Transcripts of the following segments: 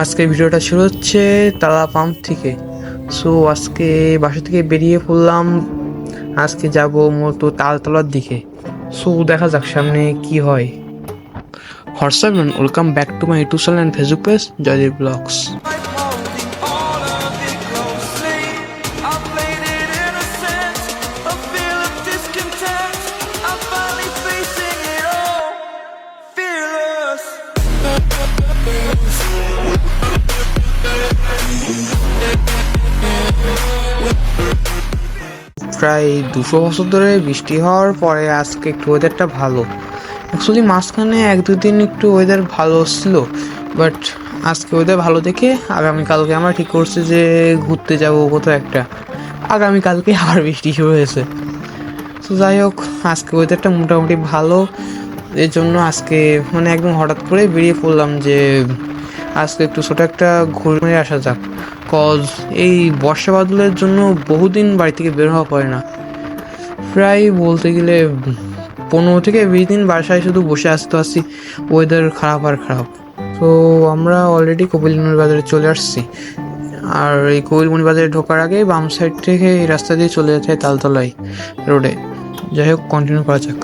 আজকের ভিডিওটা শুরু হচ্ছে তালা পাম্প থেকে। সো আজকে বাসা থেকে বেরিয়ে পড়লাম, আজকে যাব মূলত তালতলার দিকে। সো দেখা যাক সামনে কি হয়। WhatsApp man, welcome back to my YouTube channel and Facebook page Joydeep blogs. Holding all of it closely, I played it innocent, a feel of discontent. I'm finally facing it all, fearless. প্রায় 200 বছর ধরে বৃষ্টি হওয়ার পরে আজকে একটু ওয়েদারটা ভালো। অ্যাকচুয়ালি মাঝখানে 1-2 দিন একটু ওয়েদার ভালো ছিল, বাট আজকে ওয়েদার ভালো দেখে আগামীকালকে আমরা ঠিক করছি যে ঘুরতে যাব কোথাও একটা। আগামীকালকে আবার বৃষ্টি শুরু হয়েছে। তো যাই হোক, আজকে ওয়েদারটা মোটামুটি ভালো, এর জন্য আজকে মানে একদম হঠাৎ করে বেরিয়ে পড়লাম যে আজকে একটু ছোটো একটা ঘুরে আসা যাক। কজ এই বর্ষা বাদলের জন্য বহুদিন বাড়ি থেকে বের হওয়া পড়ে না। প্রায় বলতে গেলে 15 থেকে 20 দিন বাসায় শুধু বসে আসতে আসছি, ওয়েদার খারাপ আর খারাপ। তো আমরা অলরেডি কপিলমুনি বাজারে চলে আসছি, আর এই কপিলমুনি বাজারে ঢোকার আগে বাম সাইড থেকে এই রাস্তা দিয়ে চলে যেতে হয় তালতলায় রোডে। যাই হোক, কন্টিনিউ করা যাক।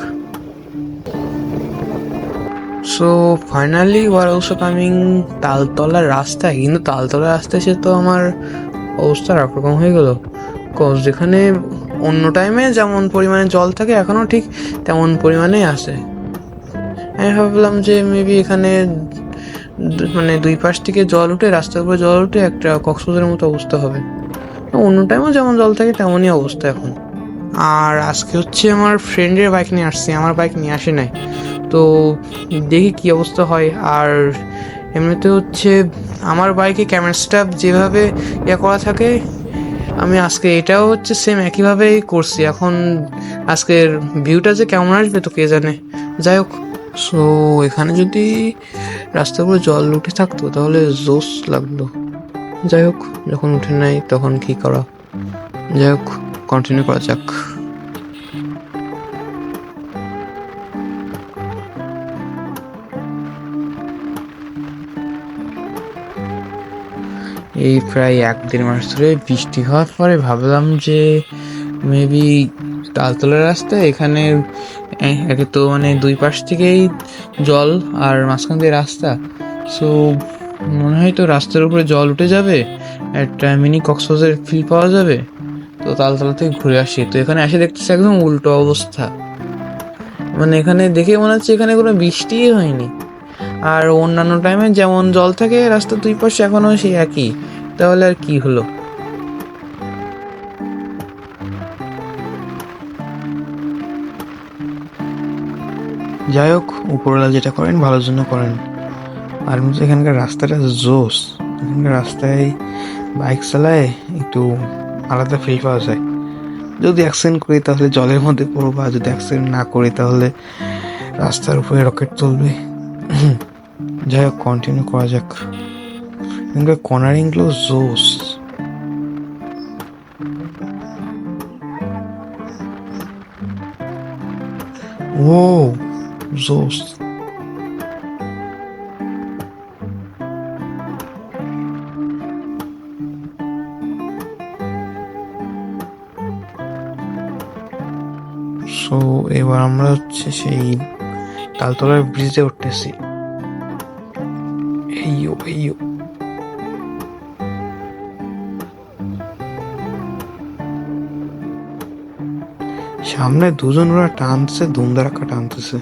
So finally we're also coming তালতলার রাস্তায়, কিন্তু তালতলার রাস্তায় সে তো আমার অবস্থা একরকম হয়ে গেল। কজ যেখানে অন্য টাইমে যেমন পরিমাণে জল থাকে এখনও ঠিক তেমন পরিমাণেই আসে। আমি ভাবলাম যে মেবি এখানে মানে দুই পাশ থেকে জল উঠে, রাস্তার উপরে জল উঠে একটা কক্সবাজারের মতো অবস্থা হবে। অন্য টাইমেও যেমন জল থাকে তেমনই অবস্থা এখন। আর আজকে হচ্ছে আমার ফ্রেন্ডের বাইক নিয়ে আসছি, আমার বাইক নিয়ে আসে নাই। তো দেখি কি অবস্থা হয়। আর এমনিতে হচ্ছে আমার বাইকে ক্যামেরা স্ট্যাপ যেভাবে করা থাকে, আমি আজকে এটাও হচ্ছে সেম একইভাবেই করছি। এখন আজকের ভিউটা যে কেমন আসবে তো কে জানে। যাই হোক, সো এখানে যদি রাস্তার উপরে জল উঠে থাকতো তাহলে জোস লাগলো। যাই হোক, যখন উঠে নাই তখন কি করা। যাই হোক, কন্টিনিউ করা যাক। এই প্রায় 1-1.5 মাস ধরে বৃষ্টি হওয়ার পরে ভাবলাম যে মেবি তালতলার রাস্তা এখানে একে তো মানে দুই পাশ থেকেই জল আর মাঝখান দিয়ে রাস্তা। সো মনে হয় তো রাস্তার উপরে জল উঠে যাবে, একটা মিনি কক্সবাজার ফিল পাওয়া যাবে। তো তালতলা থেকে ঘুরে আসি। তো এখানে এসে দেখতেছি একদম উল্টো অবস্থা। মানে এখানে দেখে মনে হচ্ছে এখানে কোনো বৃষ্টিই হয়নি। আর অন্যান্য টাইমে যেমন জল থাকে রাস্তার দুই পাশে এখনও সেই একই। তাহলে আর কি হলো। যাই হোক, উপরওয়ালা যেটা করেন ভালোর জন্য করেন। আর মধ্যে এখানকার রাস্তাটা জোস। এখানকার রাস্তায় বাইক চালায় একটু আলাদা ফিল পাওয়া যায়। যদি অ্যাক্সিডেন্ট করি তাহলে জলের মধ্যে পড়বো, আর যদি অ্যাক্সিডেন্ট না করি তাহলে রাস্তার উপরে রকেট তুলবে। যাই হোক, কন্টিনিউ করা যাক। এখানকার কর্নারিংগুলো জোস। ও জোস। সো এবার আমরা হচ্ছে সেই তালতলার ব্রিজে উঠতেছি। এইও এইও, সামনে দুজন ওরা টানছে, ধুমধারাক্কা টানতেছে।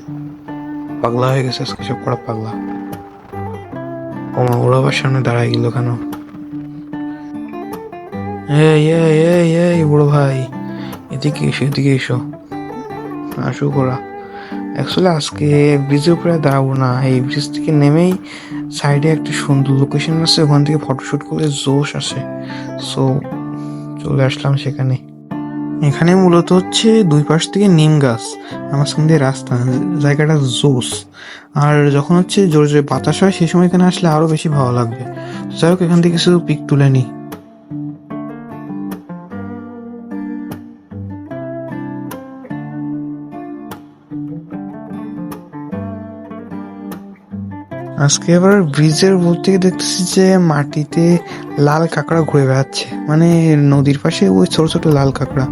পাগলা হয়ে গেছে আজকে সব করা পাগলা। ওমা, ওরা আবার সামনে দাঁড়ায় গেল কেন? এই এই এই এই বড় ভাই, এদিকে এসো, এদিকে এসো, আসুক ওরা। অ্যাকচুয়ালি আজকে ব্রিজের উপরে দাঁড়াবো না, এই ব্রিজ থেকে নেমেই সাইডে একটা সুন্দর লোকেশন আছে, ওখান থেকে ফটোশুট করলে জোশ আসে। সো চলে আসলাম সেখানে। এখানে মূলত হচ্ছে দুই পাশ থেকে নিম গাছ, আমার সঙ্গে রাস্তা, জায়গাটা জোস। আর যখন হচ্ছে জোরে জোরে বাতাস হয় সেই সময় এখানে আসলে আরো বেশি ভালো লাগবে। যাই হোক, এখান থেকে কিছু পিক তুলে নিই। আজকে আবার ব্রিজের উপর থেকে দেখতেছি যে মাটিতে লাল কাঁকড়া ঘুরে বেড়াচ্ছে, মানে নদীর পাশে ওই ছোট ছোট লাল কাঁকড়া।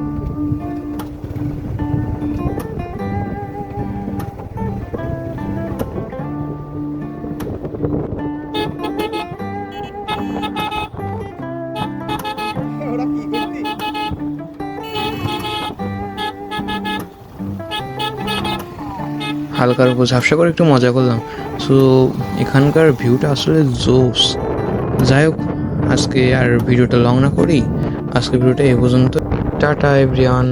হালকার উপর ঝাপসা করে একটু মজা করলাম। সো এখানকার ভিউটা আসলে জোস। যাই হোক, আজকে আর ভিডিওটা লং না করি, আজকে ভিডিওটা এ পর্যন্ত। Tata everyone.